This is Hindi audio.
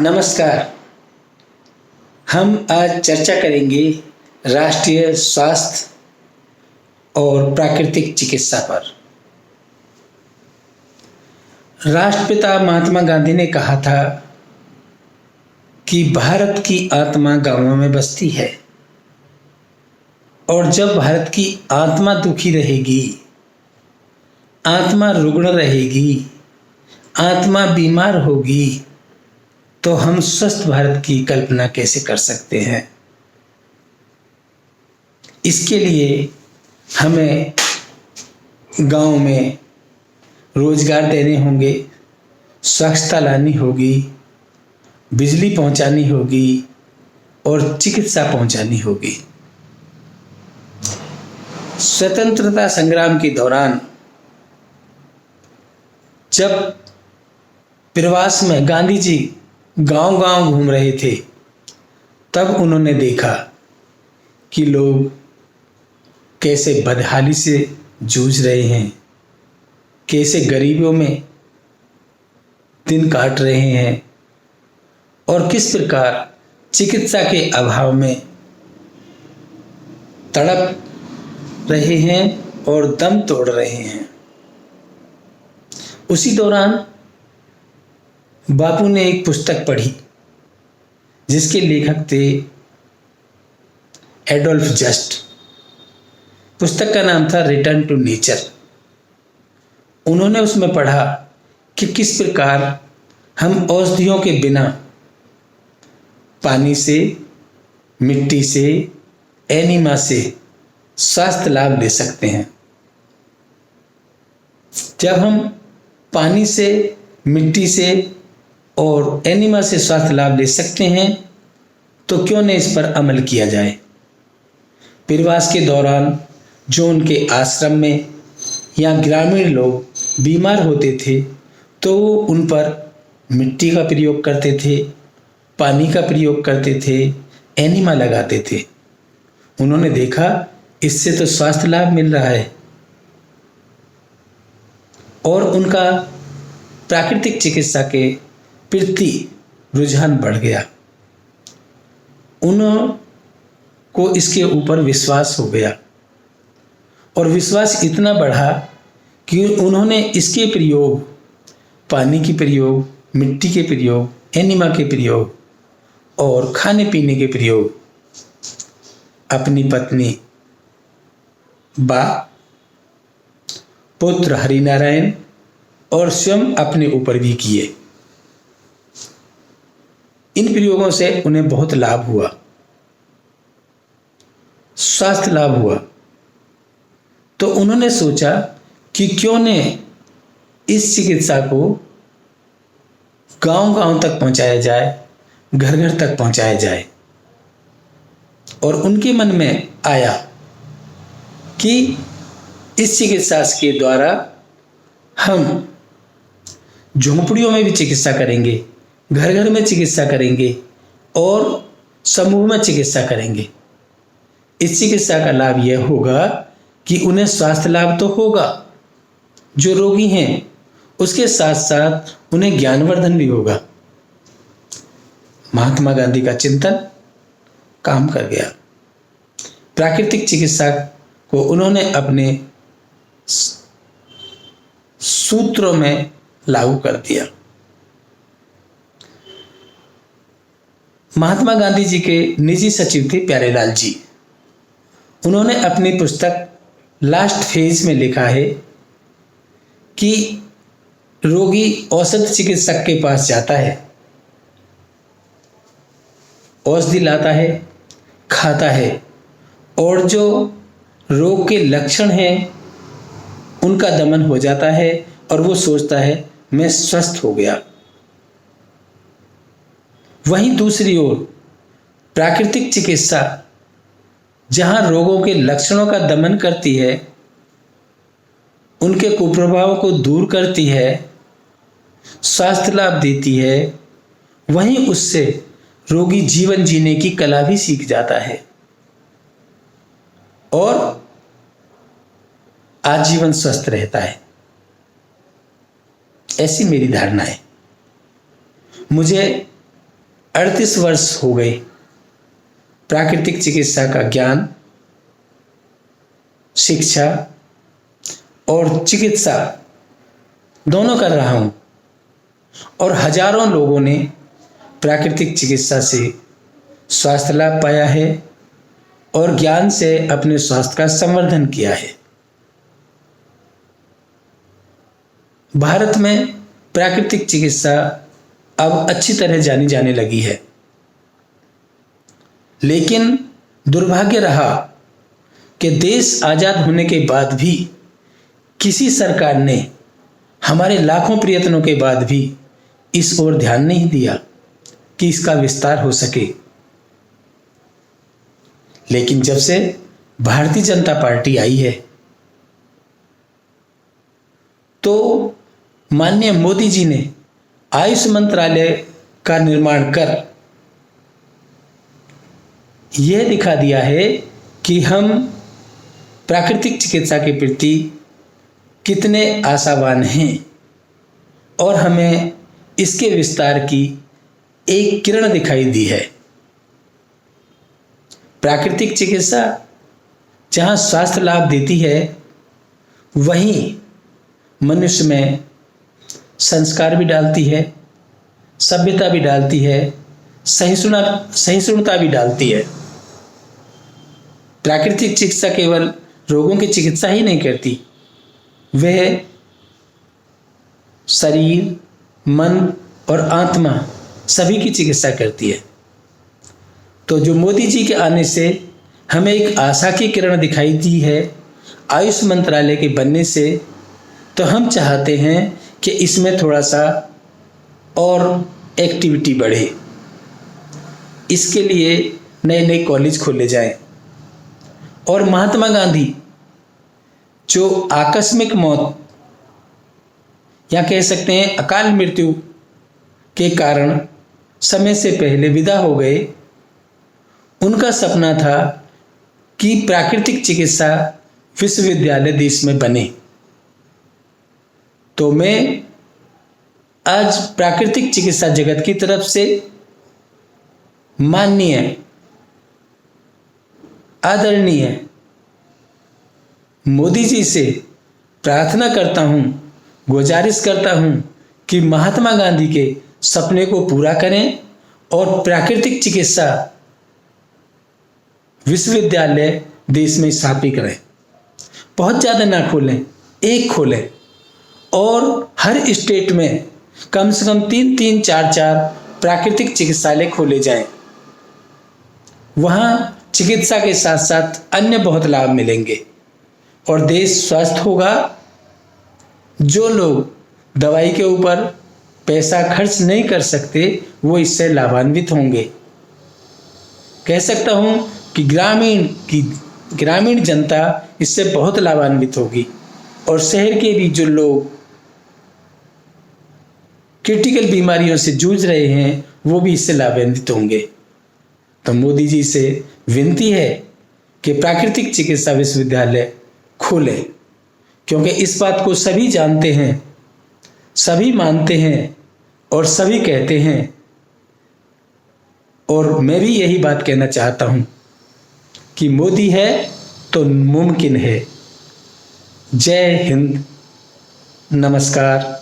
नमस्कार। हम आज चर्चा करेंगे राष्ट्रीय स्वास्थ्य और प्राकृतिक चिकित्सा पर। राष्ट्रपिता महात्मा गांधी ने कहा था कि भारत की आत्मा गांवों में बसती है और जब भारत की आत्मा दुखी रहेगी, आत्मा रुग्ण रहेगी, आत्मा बीमार होगी, तो हम स्वस्थ भारत की कल्पना कैसे कर सकते हैं। इसके लिए हमें गांव में रोजगार देने होंगे, स्वच्छता लानी होगी, बिजली पहुंचानी होगी और चिकित्सा पहुंचानी होगी। स्वतंत्रता संग्राम के दौरान जब प्रवास में गांधी जी गांव-गांव घूम रहे थे, तब उन्होंने देखा कि लोग कैसे बदहाली से जूझ रहे हैं, कैसे गरीबों में दिन काट रहे हैं और किस प्रकार चिकित्सा के अभाव में तड़प रहे हैं और दम तोड़ रहे हैं। उसी दौरान बापू ने एक पुस्तक पढ़ी जिसके लेखक थे एडोल्फ जस्ट। पुस्तक का नाम था रिटर्न टू नेचर। उन्होंने उसमें पढ़ा कि किस प्रकार हम औषधियों के बिना पानी से, मिट्टी से, एनिमा से स्वास्थ्य लाभ ले सकते हैं। जब हम पानी से, मिट्टी से और एनिमा से स्वास्थ्य लाभ ले सकते हैं, तो क्यों न इस पर अमल किया जाए। प्रवास के दौरान जो उनके आश्रम में या ग्रामीण लोग बीमार होते थे, तो वो उन पर मिट्टी का प्रयोग करते थे, पानी का प्रयोग करते थे, एनिमा लगाते थे। उन्होंने देखा इससे तो स्वास्थ्य लाभ मिल रहा है और उनका प्राकृतिक चिकित्सा के प्रति रुझान बढ़ गया। उनको इसके ऊपर विश्वास हो गया और विश्वास इतना बढ़ा कि उन्होंने इसके प्रयोग, पानी के प्रयोग, मिट्टी के प्रयोग, एनिमा के प्रयोग और खाने पीने के प्रयोग अपनी पत्नी बा, पुत्र हरिनारायण और स्वयं अपने ऊपर भी किए। इन प्रयोगों से उन्हें बहुत लाभ हुआ, स्वास्थ्य लाभ हुआ। तो उन्होंने सोचा कि क्यों न इस चिकित्सा को गांव-गांव तक पहुंचाया जाए, घर-घर तक पहुंचाया जाए। और उनके मन में आया कि इस चिकित्सा के द्वारा हम झोंपड़ियों में भी चिकित्सा करेंगे, घर-घर में चिकित्सा करेंगे और समूह में चिकित्सा करेंगे। इस चिकित्सा का लाभ यह होगा कि उन्हें स्वास्थ्य लाभ तो होगा, जो रोगी हैं, उसके साथ साथ उन्हें ज्ञानवर्धन भी होगा। महात्मा गांधी का चिंतन काम कर गया। प्राकृतिक चिकित्सा को उन्होंने अपने सूत्रों में लागू कर दिया। महात्मा गांधी जी के निजी सचिव थे प्यारेलाल जी। उन्होंने अपनी पुस्तक लास्ट फेज में लिखा है कि रोगी औषध चिकित्सक के पास जाता है, औषधि लाता है, खाता है और जो रोग के लक्षण हैं उनका दमन हो जाता है और वो सोचता है मैं स्वस्थ हो गया। वहीं दूसरी ओर प्राकृतिक चिकित्सा जहां रोगों के लक्षणों का दमन करती है, उनके कुप्रभावों को दूर करती है, स्वास्थ्य लाभ देती है, वहीं उससे रोगी जीवन जीने की कला भी सीख जाता है और आजीवन स्वस्थ रहता है। ऐसी मेरी धारणा है। मुझे 38 वर्ष हो गए प्राकृतिक चिकित्सा का ज्ञान, शिक्षा और चिकित्सा दोनों कर रहा हूं और हजारों लोगों ने प्राकृतिक चिकित्सा से स्वास्थ्य लाभ पाया है और ज्ञान से अपने स्वास्थ्य का संवर्धन किया है। भारत में प्राकृतिक चिकित्सा अब अच्छी तरह जानी जाने लगी है, लेकिन दुर्भाग्य रहा कि देश आजाद होने के बाद भी किसी सरकार ने हमारे लाखों प्रयत्नों के बाद भी इस ओर ध्यान नहीं दिया कि इसका विस्तार हो सके। लेकिन जब से भारतीय जनता पार्टी आई है तो माननीय मोदी जी ने आयुष मंत्रालय का निर्माण कर यह दिखा दिया है कि हम प्राकृतिक चिकित्सा के प्रति कितने आशावान हैं और हमें इसके विस्तार की एक किरण दिखाई दी है। प्राकृतिक चिकित्सा जहाँ स्वास्थ्य लाभ देती है, वहीं मनुष्य में संस्कार भी डालती है, सभ्यता भी डालती है, सहिष्णुता भी डालती है। प्राकृतिक चिकित्सा केवल रोगों की चिकित्सा ही नहीं करती, वह शरीर, मन और आत्मा सभी की चिकित्सा करती है। तो जो मोदी जी के आने से हमें एक आशा की किरण दिखाई दी है आयुष मंत्रालय के बनने से, तो हम चाहते हैं कि इसमें थोड़ा सा और एक्टिविटी बढ़े। इसके लिए नए नए कॉलेज खोले जाएं और महात्मा गांधी जो आकस्मिक मौत या कह सकते हैं अकाल मृत्यु के कारण समय से पहले विदा हो गए, उनका सपना था कि प्राकृतिक चिकित्सा विश्वविद्यालय देश में बने। तो मैं आज प्राकृतिक चिकित्सा जगत की तरफ से माननीय आदरणीय मोदी जी से प्रार्थना करता हूं, गुजारिश करता हूं कि महात्मा गांधी के सपने को पूरा करें और प्राकृतिक चिकित्सा विश्वविद्यालय देश में स्थापित करें। बहुत ज़्यादा ना खोलें, एक खोलें और हर स्टेट में कम से कम 3-3, 4-4 प्राकृतिक चिकित्सालय खोले जाएं। वहाँ चिकित्सा के साथ साथ अन्य बहुत लाभ मिलेंगे और देश स्वस्थ होगा। जो लोग दवाई के ऊपर पैसा खर्च नहीं कर सकते, वो इससे लाभान्वित होंगे। कह सकता हूँ कि ग्रामीण जनता इससे बहुत लाभान्वित होगी और शहर के भी जो लोग क्रिटिकल बीमारियों से जूझ रहे हैं, वो भी इससे लाभान्वित होंगे। तो मोदी जी से विनती है कि प्राकृतिक चिकित्सा विश्वविद्यालय खोलें, क्योंकि इस बात को सभी जानते हैं, सभी मानते हैं और सभी कहते हैं। और मैं भी यही बात कहना चाहता हूं कि मोदी है तो मुमकिन है। जय हिंद, नमस्कार।